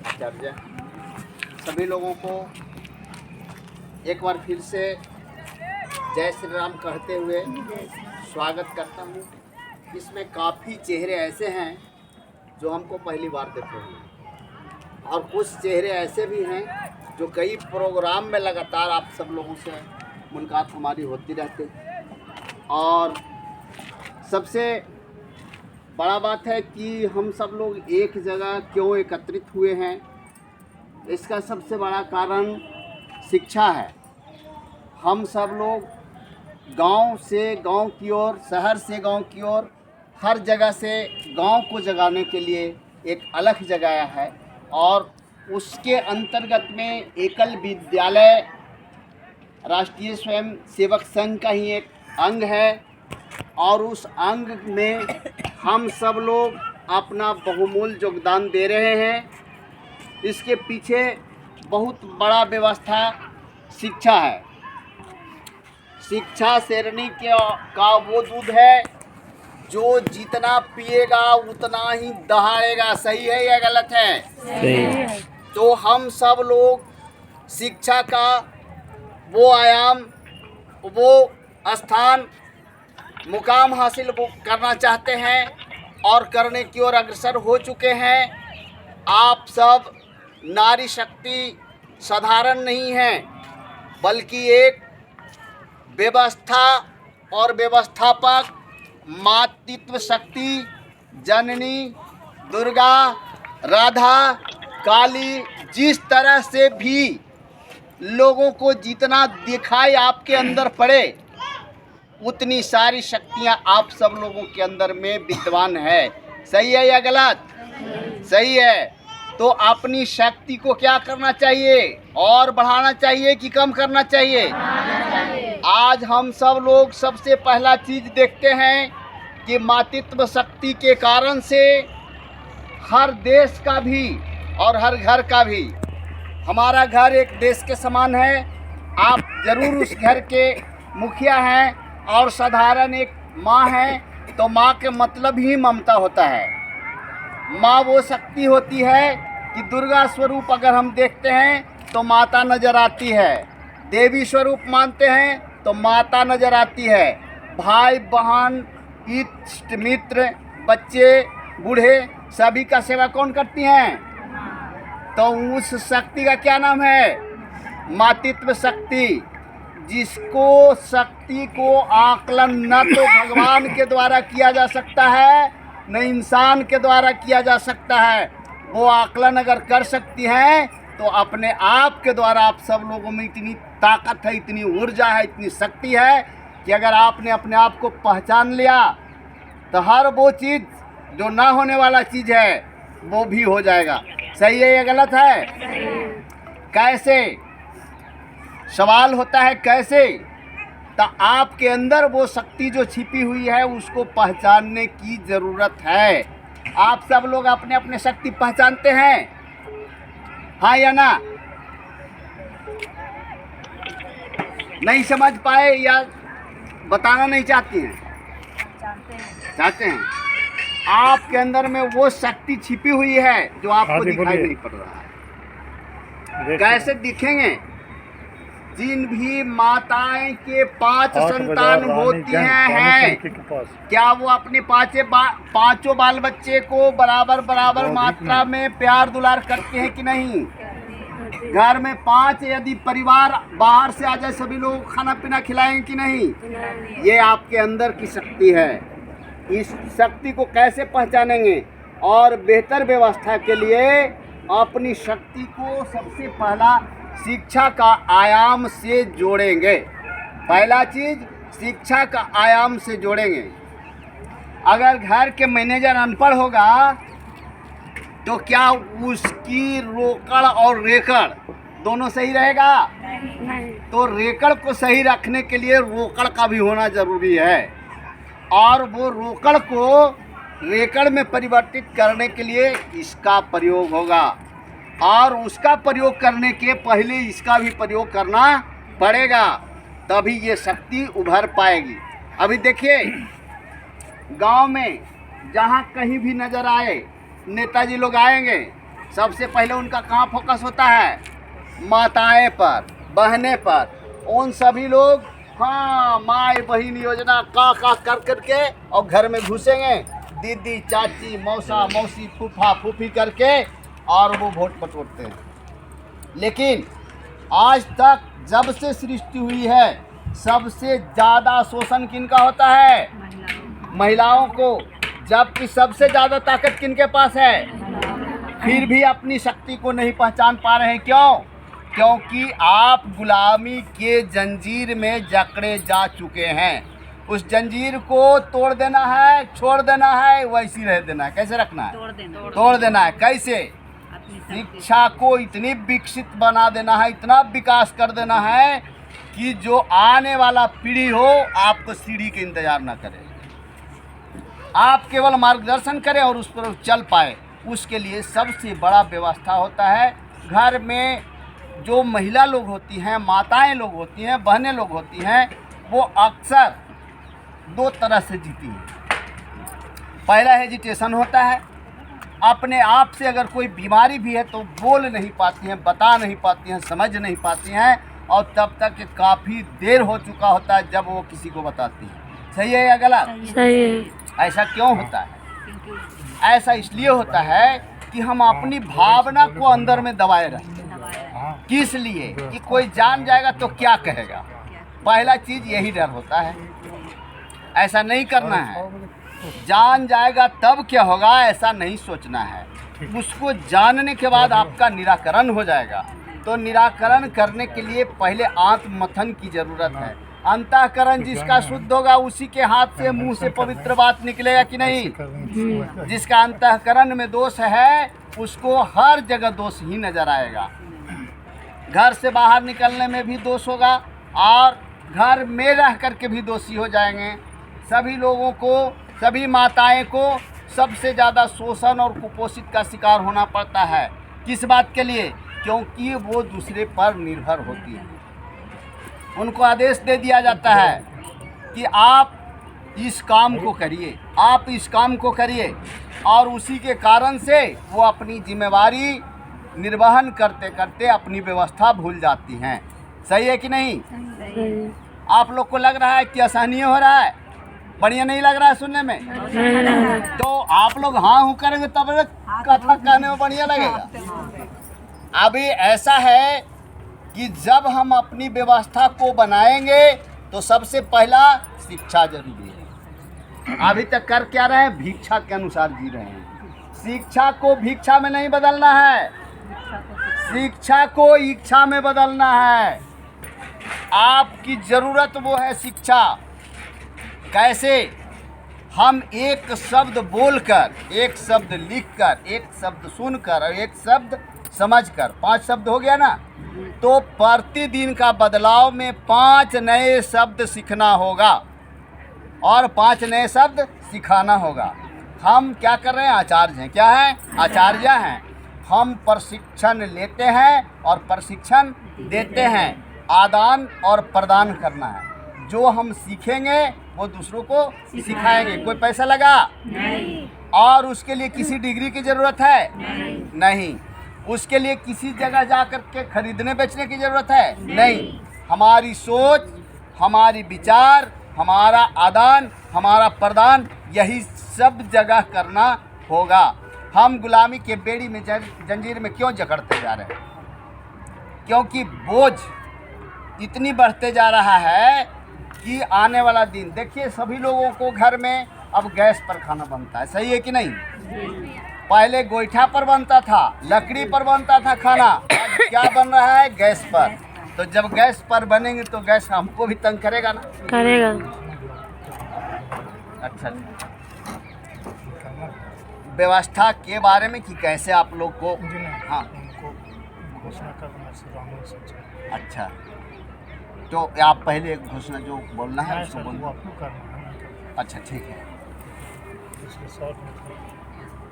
आचार्य, सभी लोगों को एक बार फिर से जय श्री राम कहते हुए स्वागत करता हूँ। इसमें काफ़ी चेहरे ऐसे हैं जो हमको पहली बार देखे हैं और कुछ चेहरे ऐसे भी हैं जो कई प्रोग्राम में लगातार आप सब लोगों से मुलाकात हमारी होती रहती है। और सबसे बड़ा बात है कि हम सब लोग एक जगह क्यों एकत्रित हुए हैं, इसका सबसे बड़ा कारण शिक्षा है। हम सब लोग गांव से गांव की ओर, शहर से गांव की ओर, हर जगह से गांव को जगाने के लिए एक अलग जगाया है और उसके अंतर्गत में एकल विद्यालय राष्ट्रीय स्वयं सेवक संघ का ही एक अंग है और उस अंग में हम सब लोग अपना बहुमूल्य योगदान दे रहे हैं। इसके पीछे बहुत बड़ा व्यवस्था शिक्षा है। शिक्षा शेरनी का वो दूध है जो जितना पिएगा उतना ही दहाड़ेगा। सही है या गलत है? सही है। तो हम सब लोग शिक्षा का वो आयाम, वो स्थान, मुकाम हासिल करना चाहते हैं और करने की ओर अग्रसर हो चुके हैं। आप सब नारी शक्ति साधारण नहीं है, बल्कि एक व्यवस्था और व्यवस्थापक मातृत्व शक्ति जननी दुर्गा, राधा, काली, जिस तरह से भी लोगों को जितना दिखाई आपके अंदर पड़े उतनी सारी शक्तियां आप सब लोगों के अंदर में विद्यमान है। सही है या गलत? सही है। तो अपनी शक्ति को क्या करना चाहिए? और बढ़ाना चाहिए कि कम करना चाहिए? आज हम सब लोग सबसे पहला चीज देखते हैं कि मातृत्व शक्ति के कारण से हर देश का भी और हर घर का भी, हमारा घर एक देश के समान है। आप जरूर उस घर के मुखिया हैं और साधारण एक माँ है, तो माँ के मतलब ही ममता होता है। माँ वो शक्ति होती है कि दुर्गा स्वरूप अगर हम देखते हैं तो माता नजर आती है, देवी स्वरूप मानते हैं तो माता नजर आती है। भाई बहन, इष्ट मित्र, बच्चे, बूढ़े, सभी का सेवा कौन करती हैं? तो उस शक्ति का क्या नाम है? मातृत्व शक्ति। जिसको शक्ति को आकलन न तो भगवान के द्वारा किया जा सकता है न इंसान के द्वारा किया जा सकता है, वो आकलन अगर कर सकती हैं तो अपने आप के द्वारा आप सब लोगों में इतनी ताकत है, इतनी ऊर्जा है, इतनी शक्ति है कि अगर आपने अपने आप को पहचान लिया तो हर वो चीज़ जो ना होने वाला चीज़ है वो भी हो जाएगा। सही है या गलत है? कैसे? सवाल होता है कैसे? तो आपके अंदर वो शक्ति जो छिपी हुई है उसको पहचानने की ज़रूरत है। आप सब लोग अपने अपने शक्ति पहचानते हैं, हाँ या ना? नहीं समझ पाए या बताना नहीं चाहती हैं? चाहते हैं। आपके अंदर में वो शक्ति छिपी हुई है जो आपको दिखाई नहीं पड़ रहा है। कैसे दिखेंगे? जिन भी माताएं के 5 संतान होती हैं, क्या वो अपने पांचों बाल बच्चे को बराबर मात्रा में प्यार दुलार करते हैं कि नहीं? घर में 5 यदि परिवार बाहर से आ जाए, सभी लोग खाना पीना खिलाएंगे कि नहीं? ये आपके अंदर की शक्ति है। इस शक्ति को कैसे पहचानेंगे? और बेहतर व्यवस्था के लिए अपनी शक्ति को सबसे पहला शिक्षा का आयाम से जोड़ेंगे। पहला चीज शिक्षा का आयाम से जोड़ेंगे। अगर घर के मैनेजर अनपढ़ होगा तो क्या उसकी रोकड़ और रेकड़ दोनों सही रहेगा? तो रेकड़ को सही रखने के लिए रोकड़ का भी होना जरूरी है और वो रोकड़ को रेकड़ में परिवर्तित करने के लिए इसका प्रयोग होगा और उसका प्रयोग करने के पहले इसका भी प्रयोग करना पड़ेगा, तभी ये शक्ति उभर पाएगी। अभी देखिए गांव में जहाँ कहीं भी नज़र आए नेताजी लोग आएंगे, सबसे पहले उनका कहाँ फोकस होता है? माताएं पर, बहनें पर। उन सभी लोग हाँ माई बहन योजना का कर करके और घर में घुसेंगे, दीदी चाची मौसा मौसी फूफा फूफी करके, और वो वोट बटोरते हैं। लेकिन आज तक जब से सृष्टि हुई है, सबसे ज़्यादा शोषण किनका होता है? महिलाओं को। जबकि सबसे ज़्यादा ताकत किनके पास है? फिर भी अपनी शक्ति को नहीं पहचान पा रहे हैं। क्यों? क्योंकि आप गुलामी के जंजीर में जकड़े जा चुके हैं। उस जंजीर को तोड़ देना है, छोड़ देना है, वैसी रह देना है। कैसे रखना है? तोड़ देना है। कैसे? शिक्षा को इतनी विकसित बना देना है, इतना विकास कर देना है कि जो आने वाला पीढ़ी हो आपको सीढ़ी के इंतजार ना करे, आप केवल मार्गदर्शन करें और उस पर चल पाए। उसके लिए सबसे बड़ा व्यवस्था होता है घर में जो महिला लोग होती हैं, माताएं लोग होती हैं, बहनें लोग होती हैं, वो अक्सर दो तरह से जीती हैं। पहला हेजिटेशन होता है, अपने आप से अगर कोई बीमारी भी है तो बोल नहीं पाती हैं, बता नहीं पाती हैं, समझ नहीं पाती हैं, और तब तक काफ़ी देर हो चुका होता है जब वो किसी को बताती हैं। सही है या गलत? सही है। ऐसा क्यों होता है? ऐसा इसलिए होता है कि हम अपनी भावना को अंदर में दबाए रखते हैं। किस लिए? कि कोई जान जाएगा तो क्या कहेगा। पहला चीज़ यही डर होता है। ऐसा नहीं करना है। जान जाएगा तब क्या होगा, ऐसा नहीं सोचना है। उसको जानने के बाद आपका निराकरण हो जाएगा। तो निराकरण करने के लिए पहले आत्ममथन की ज़रूरत है। अंतःकरण जिसका शुद्ध होगा उसी के हाथ से मुंह से पवित्र बात निकलेगा कि नहीं? जिसका अंतःकरण में दोष है उसको हर जगह दोष ही नजर आएगा। घर से बाहर निकलने में भी दोष होगा और घर में रह करके भी दोषी हो जाएंगे। सभी लोगों को, सभी माताएं को सबसे ज़्यादा शोषण और कुपोषित का शिकार होना पड़ता है। किस बात के लिए? क्योंकि वो दूसरे पर निर्भर होती है। उनको आदेश दे दिया जाता है कि आप इस काम को करिए, आप इस काम को करिए, और उसी के कारण से वो अपनी जिम्मेवारी निर्वहन करते करते अपनी व्यवस्था भूल जाती हैं। सही है कि नहीं? सही। आप लोग को लग रहा है कि असहनीय हो रहा है? बढ़िया नहीं लग रहा है सुनने में? तो आप लोग हाँ हूँ करेंगे तब कथा कहने में बढ़िया लगेगा। अभी ऐसा है कि जब हम अपनी व्यवस्था को बनाएंगे तो सबसे पहला शिक्षा जरूरी है। अभी तक कर क्या रहे हैं? भिक्षा के अनुसार जी रहे हैं। शिक्षा को भिक्षा में नहीं बदलना है, शिक्षा को इच्छा में बदलना है। आपकी ज़रूरत वो है शिक्षा। कैसे? हम एक शब्द बोलकर, एक शब्द लिखकर, एक शब्द सुनकर और एक शब्द समझकर, 5 शब्द हो गया ना? तो प्रतिदिन का बदलाव में 5 नए शब्द सीखना होगा और 5 नए शब्द सिखाना होगा। हम क्या कर रहे हैं? आचार्य हैं। क्या है? आचार्य हैं। हम प्रशिक्षण लेते हैं और प्रशिक्षण देते हैं। आदान और प्रदान करना है। जो हम सीखेंगे वो दूसरों को सिखाएंगे। कोई पैसा लगा? नहीं। और उसके लिए किसी डिग्री की ज़रूरत है? नहीं। उसके लिए किसी जगह जा कर के खरीदने बेचने की ज़रूरत है? नहीं। हमारी सोच, हमारी विचार, हमारा आदान, हमारा प्रदान, यही सब जगह करना होगा। हम गुलामी के बेड़ी में जंजीर में क्यों जकड़ते जा रहे हैं? क्योंकि बोझ इतनी बढ़ते जा रहा है कि आने वाला दिन देखिए, सभी लोगों को घर में अब गैस पर खाना बनता है। सही है कि नहीं? पहले गोईठा पर बनता था, लकड़ी पर बनता था खाना। अब क्या बन रहा है? गैस पर। तो जब गैस पर बनेंगे तो गैस हमको भी तंग करेगा ना? करेगा। अच्छा, व्यवस्था के बारे में कि कैसे आप लोग को, हाँ, घोषणा करना। अच्छा, तो आप पहले एक घोषणा जो बोलना है उसको बोलना। अच्छा ठीक है।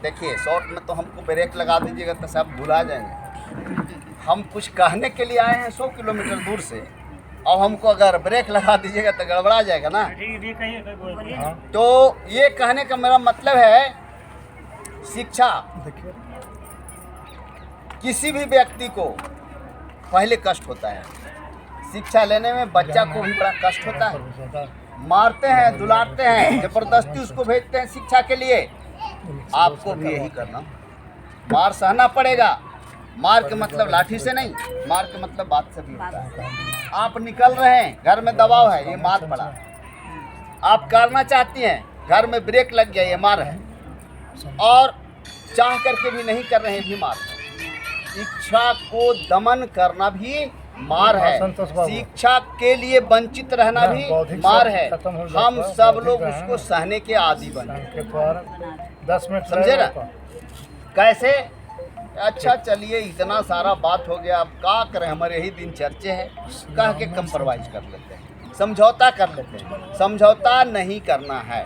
देखिए, शॉर्ट में तो हमको ब्रेक लगा दीजिएगा तो सब भुला जाएंगे। हम कुछ कहने के लिए आए हैं 100 किलोमीटर दूर से, और हमको अगर ब्रेक लगा दीजिएगा तो गड़बड़ा जाएगा ना। तो ये कहने का मेरा मतलब है, शिक्षा किसी भी व्यक्ति को पहले कष्ट होता है। शिक्षा लेने में बच्चा को भी बड़ा कष्ट होता है, मारते हैं, दुलारते हैं, जबरदस्ती उसको भेजते हैं शिक्षा के लिए। आपको भी यही करना, मार सहना पड़ेगा। मार के मतलब लाठी से नहीं, मार के मतलब बात से भी होता है। आप निकल रहे हैं, घर में दबाव है, ये मार पड़ा। आप करना चाहती हैं, घर में ब्रेक लग गया, ये मार है। और चाह करके भी नहीं कर रहे हैं, भी मार है। शिक्षा को दमन करना भी मार है, शिक्षा के लिए वंचित रहना भी मार है। हम सब लोग उसको सहने के आदी बने। 10 मिनट समझे ना कैसे? अच्छा चलिए, इतना सारा बात हो गया, अब क्या करें, हमारे यही दिन चर्चे हैं, कह के कंप्रोमाइज कर लेते हैं, समझौता कर लेते हैं। समझौता नहीं करना है,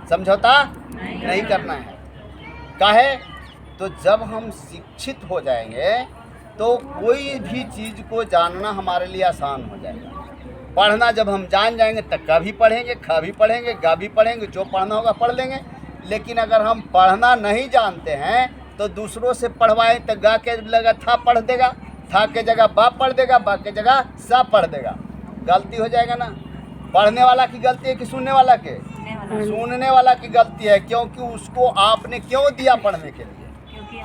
समझौता नहीं करना है। काहे? तो जब हम शिक्षित हो जाएंगे तो कोई भी चीज़ को जानना हमारे लिए आसान हो जाएगा। पढ़ना जब हम जान जाएंगे तो क भी पढ़ेंगे, ख भी पढ़ेंगे, ग भी पढ़ेंगे, जो पढ़ना होगा पढ़ लेंगे। लेकिन अगर हम पढ़ना नहीं जानते हैं तो दूसरों से पढ़वाएं तो ग के जगह था पढ़ देगा, था के जगह बा पढ़ देगा, बा के जगह सा पढ़ देगा। गलती हो जाएगा ना। पढ़ने वाला की गलती है कि सुनने वाला के? सुनने वाला की गलती है, क्योंकि उसको आपने क्यों दिया पढ़ने के लिए।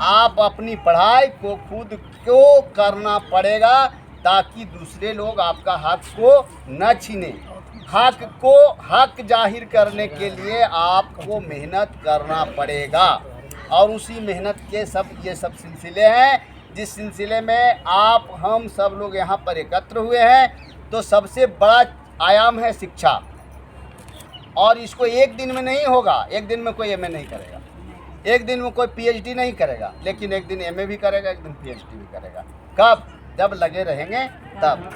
आप अपनी पढ़ाई को खुद क्यों करना पड़ेगा, ताकि दूसरे लोग आपका हक को न छीने। हक को हक जाहिर करने के लिए आपको मेहनत करना पड़ेगा। और उसी मेहनत के ये सब सिलसिले हैं, जिस सिलसिले में आप हम सब लोग यहाँ पर एकत्र हुए हैं। तो सबसे बड़ा आयाम है शिक्षा, और इसको एक दिन में नहीं होगा। एक दिन में कोई एमए नहीं करेगा, एक दिन में कोई पीएचडी नहीं करेगा, लेकिन एक दिन एमए भी करेगा, एक दिन पीएचडी भी करेगा। कब? जब लगे रहेंगे तब।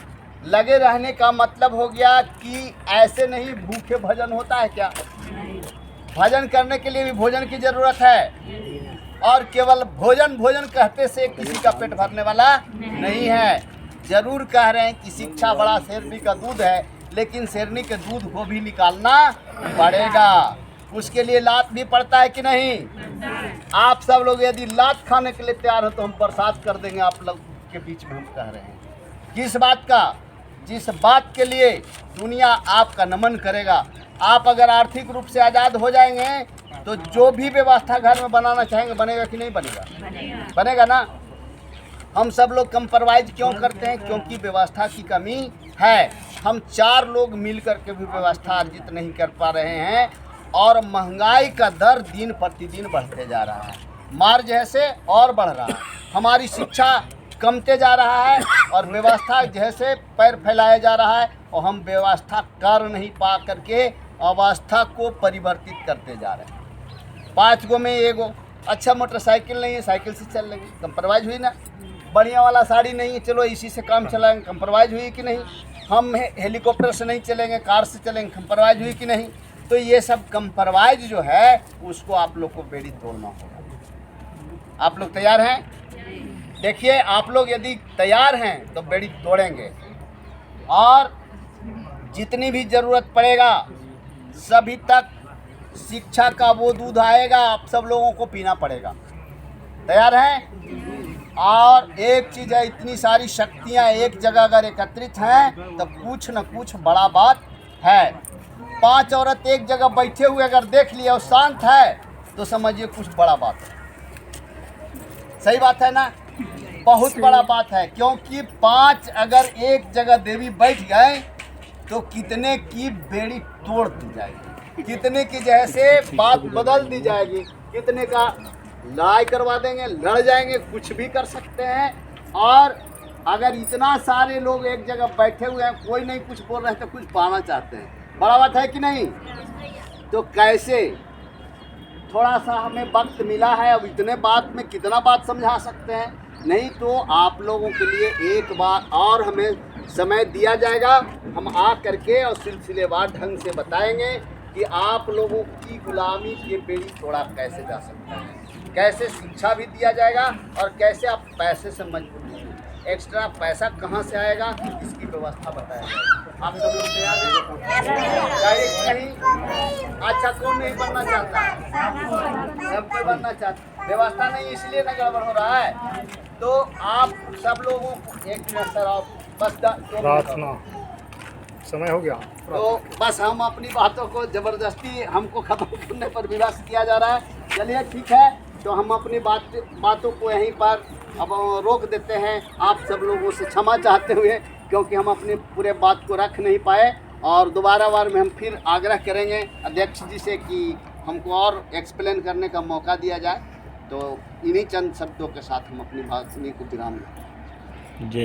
लगे रहने का मतलब हो गया कि ऐसे नहीं भूखे भजन होता है क्या? भजन करने के लिए भी भोजन की ज़रूरत है, और केवल भोजन भोजन कहते से किसी का पेट भरने वाला नहीं है। ज़रूर कह रहे हैं कि शिक्षा बड़ा शेरनी का दूध है, लेकिन शेरनी के दूध को भी निकालना पड़ेगा। उसके लिए लात भी पड़ता है कि नहीं? आप सब लोग यदि लात खाने के लिए तैयार हो तो हम प्रसाद कर देंगे आप लोग के बीच में। हम कह रहे हैं किस बात का? जिस बात के लिए दुनिया आपका नमन करेगा। आप अगर आर्थिक रूप से आज़ाद हो जाएंगे तो जो भी व्यवस्था घर में बनाना चाहेंगे बनेगा कि नहीं बनेगा? बनेगा ना। हम सब लोग कंप्रोमाइज क्यों करते हैं? क्योंकि व्यवस्था की कमी है। हम 4 लोग मिल कर के भी व्यवस्था अर्जित नहीं कर पा रहे हैं, और महंगाई का दर दिन प्रतिदिन बढ़ते जा रहा है। मार जैसे और बढ़ रहा है, हमारी शिक्षा कमते जा रहा है, और व्यवस्था जैसे पैर फैलाया जा रहा है, और हम व्यवस्था कर नहीं पा करके अवस्था को परिवर्तित करते जा रहे हैं। 5 गो में एगो अच्छा मोटरसाइकिल नहीं है, साइकिल से चल लेंगे, कंप्रोमाइज हुई ना। बढ़िया वाला साड़ी नहीं है, चलो इसी से काम चलाएंगे, कंप्रोमाइज हुई कि नहीं। हम हेलीकॉप्टर से नहीं चलेंगे, कार से चलेंगे, कंप्रोमाइज हुई कि नहीं। तो ये सब कंप्रोमाइज जो है उसको आप लोग को बेड़ी तोड़ना होगा। आप लोग तैयार हैं? देखिए, आप लोग यदि तैयार हैं तो बेड़ी तोड़ेंगे, और जितनी भी ज़रूरत पड़ेगा सभी तक शिक्षा का वो दूध आएगा, आप सब लोगों को पीना पड़ेगा। तैयार हैं? और एक चीज़ है, इतनी सारी शक्तियाँ एक जगह अगर एकत्रित हैं तो कुछ न कुछ बड़ा बात है। 5 औरत एक जगह बैठे हुए अगर देख लिया और शांत है तो समझिए कुछ बड़ा बात है। सही बात है ना? बहुत बड़ा बात है, क्योंकि 5 अगर एक जगह देवी बैठ गए तो कितने की बेड़ी तोड़ दी जाएगी, कितने की जैसे बात बदल दी जाएगी, कितने का लड़ाई करवा देंगे, लड़ जाएंगे, कुछ भी कर सकते हैं। और अगर इतना सारे लोग एक जगह बैठे हुए हैं, कोई नहीं कुछ बोल रहे हैं तो कुछ पाना चाहते हैं, बड़ा बात है कि नहीं? तो कैसे? थोड़ा सा हमें वक्त मिला है, अब इतने बात में कितना बात समझा सकते हैं? नहीं तो आप लोगों के लिए एक बार और हमें समय दिया जाएगा, हम आ करके और सिलसिलेवार ढंग से बताएंगे कि आप लोगों की गुलामी की बेड़ी तोड़ा कैसे जा सकता है, कैसे शिक्षा भी दिया जाएगा, और कैसे आप पैसे से मजबूत होंगे। एक्स्ट्रा पैसा कहाँ से आएगा इसकी व्यवस्था बताया जाएगा। आप सब लोग तैयार हैं? डायरेक्ट नहीं, अच्छा कौन नहीं बनना चाहता है? सब कोई बनना चाहता है। व्यवस्था नहीं इसलिए ना गड़बड़ हो रहा है। तो आप सब लोगों को एक मिनट सर, आप बस 2 मिनट। प्रार्थना समय हो गया। तो बस हम अपनी बातों को ज़बरदस्ती हमको खत्म करने पर विवश किया जा रहा है। चलिए ठीक है, तो हम अपनी बातों को यहीं पर अब रोक देते हैं, आप सब लोगों से क्षमा चाहते हुए, क्योंकि हम अपनी पूरे बात को रख नहीं पाए। और दोबारा बार में हम फिर आग्रह करेंगे अध्यक्ष जी से कि हमको और एक्सप्लेन करने का मौका दिया जाए। तो इन्हीं चंद शब्दों के साथ हम अपनी बात को विराम दें। जय